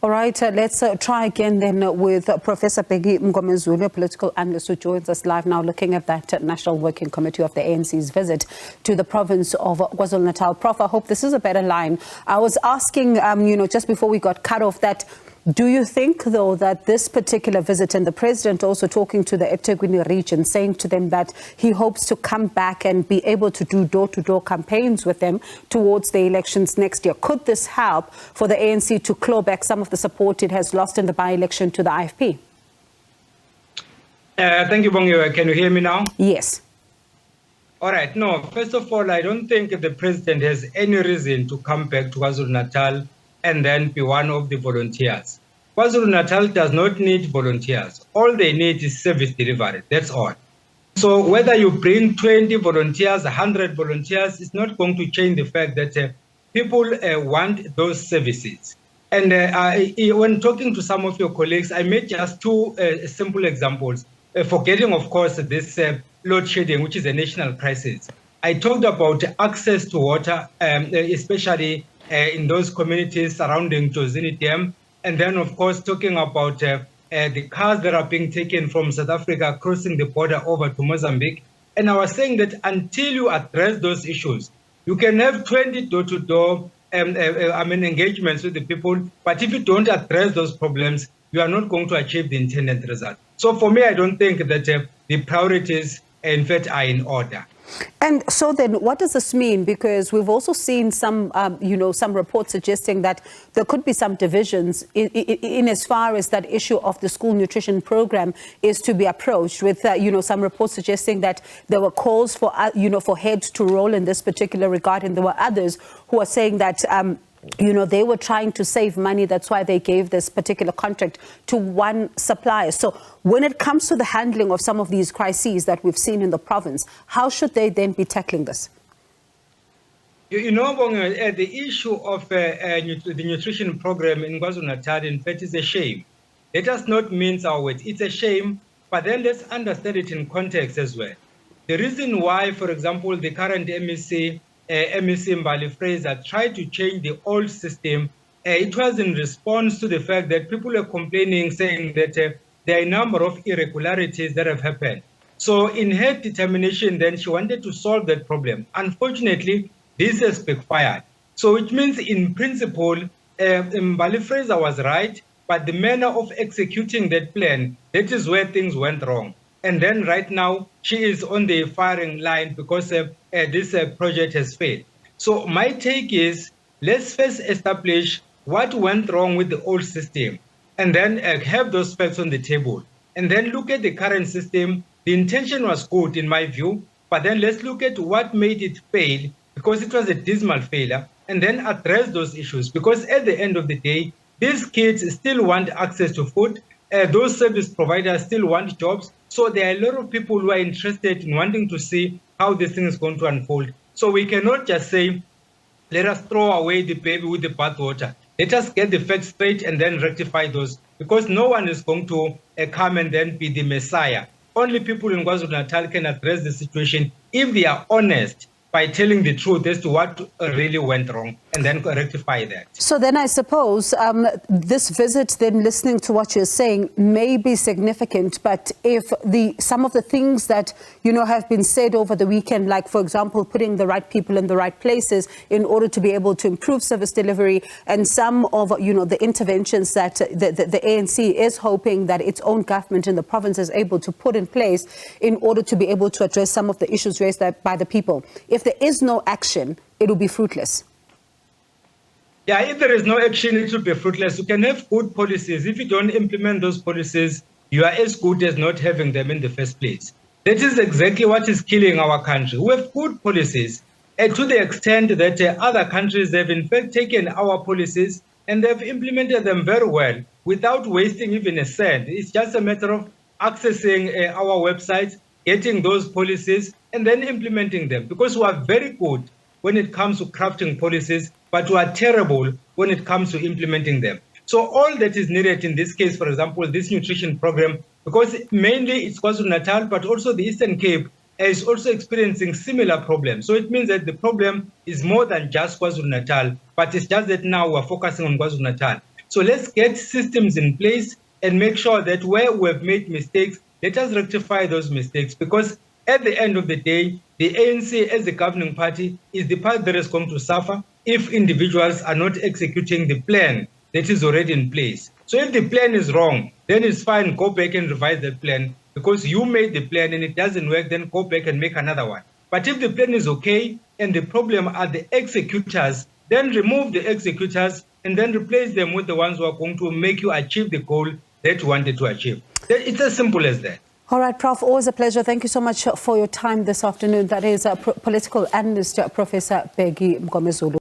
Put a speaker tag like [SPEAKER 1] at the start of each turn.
[SPEAKER 1] All right, let's try again then with Professor Bheki Mngomezulu, a political analyst who joins us live now, looking at that National Working Committee of the ANC's visit to the province of KwaZulu-Natal. Prof, I hope this is a better line. I was asking, just before we got cut off, that do you think, though, that this particular visit, and the president also talking to the eThekwini region, saying to them that he hopes to come back and be able to do door-to-door campaigns with them towards the elections next year, could this help for the ANC to claw back some of the support it has lost in the by-election to the IFP?
[SPEAKER 2] Thank you, Bongi. Can you hear me now?
[SPEAKER 1] Yes.
[SPEAKER 2] All right. No, first of all, I don't think the president has any reason to come back to KwaZulu-Natal and then be one of the volunteers. KwaZulu-Natal does not need volunteers. All they need is service delivery. That's all. So whether you bring 20 volunteers, 100 volunteers, it's not going to change the fact that people want those services. And when talking to some of your colleagues, I made just two simple examples, forgetting, of course, this load shedding, which is a national crisis. I talked about access to water, especially in those communities surrounding Jozini Dam, and then, of course, talking about the cars that are being taken from South Africa, crossing the border over to Mozambique. And I was saying that until you address those issues, you can have 20 door-to-door engagements with the people, but if you don't address those problems, you are not going to achieve the intended result. So for me, I don't think that the priorities, in fact, are in order.
[SPEAKER 1] And so then what does this mean? Because we've also seen some, some reports suggesting that there could be some divisions in as far as that issue of the school nutrition program is to be approached with, some reports suggesting that there were calls for, for heads to roll in this particular regard. And there were others who are saying that, they were trying to save money. That's why they gave this particular contract to one supplier. So when it comes to the handling of some of these crises that we've seen in the province, how should they then be tackling this?
[SPEAKER 2] The issue of the nutrition program in KwaZulu-Natal, in fact, is a shame. Let us not mince our words. It's a shame, but then let's understand it in context as well. The reason why, for example, the current MEC Mbali Fraser tried to change the old system, it was in response to the fact that people are complaining, saying that there are a number of irregularities that have happened. So in her determination, then she wanted to solve that problem. Unfortunately, this has backfired. So it means in principle, Mbali Fraser was right, but the manner of executing that plan, that is where things went wrong. And then right now, she is on the firing line because this project has failed. So my take is, let's first establish what went wrong with the old system, and then have those facts on the table. And then look at the current system. The intention was good, in my view, but then let's look at what made it fail, because it was a dismal failure, and then address those issues. Because at the end of the day, these kids still want access to food. Those service providers still want jobs. So there are a lot of people who are interested in wanting to see how this thing is going to unfold. So we cannot just say, let us throw away the baby with the bathwater. Let us get the facts straight and then rectify those, because no one is going to come and then be the messiah. Only people in KwaZulu-Natal can address the situation if they are honest by telling the truth as to what really went wrong, and then rectify that.
[SPEAKER 1] So then I suppose this visit, then listening to what you're saying, may be significant, but if some of the things that, have been said over the weekend, like, for example, putting the right people in the right places in order to be able to improve service delivery, and some of, the interventions that the ANC is hoping that its own government in the province is able to put in place in order to be able to address some of the issues raised by the people. If there is no action, it will be fruitless.
[SPEAKER 2] Yeah, if there is no action, it will be fruitless. You can have good policies. If you don't implement those policies, you are as good as not having them in the first place. That is exactly what is killing our country. We have good policies, and to the extent that other countries have in fact taken our policies and they've implemented them very well without wasting even a cent. It's just a matter of accessing our websites, getting those policies, and then implementing them, because we are very good when it comes to crafting policies, but we are terrible when it comes to implementing them. So all that is needed in this case, for example, this nutrition program, because mainly it's KwaZulu-Natal, but also the Eastern Cape is also experiencing similar problems. So it means that the problem is more than just KwaZulu-Natal, but it's just that now we're focusing on KwaZulu-Natal. So let's get systems in place and make sure that where we have made mistakes, let us rectify those mistakes, because at the end of the day, the ANC as the governing party is the party that is going to suffer if individuals are not executing the plan that is already in place. So if the plan is wrong, then it's fine, go back and revise the plan, because you made the plan and it doesn't work, then go back and make another one. But if the plan is okay and the problem are the executors, then remove the executors and then replace them with the ones who are going to make you achieve the goal that you wanted to achieve. It's as simple as that.
[SPEAKER 1] All right, Prof, always a pleasure. Thank you so much for your time this afternoon. That is political analyst, Professor Bheki Mngomezulu.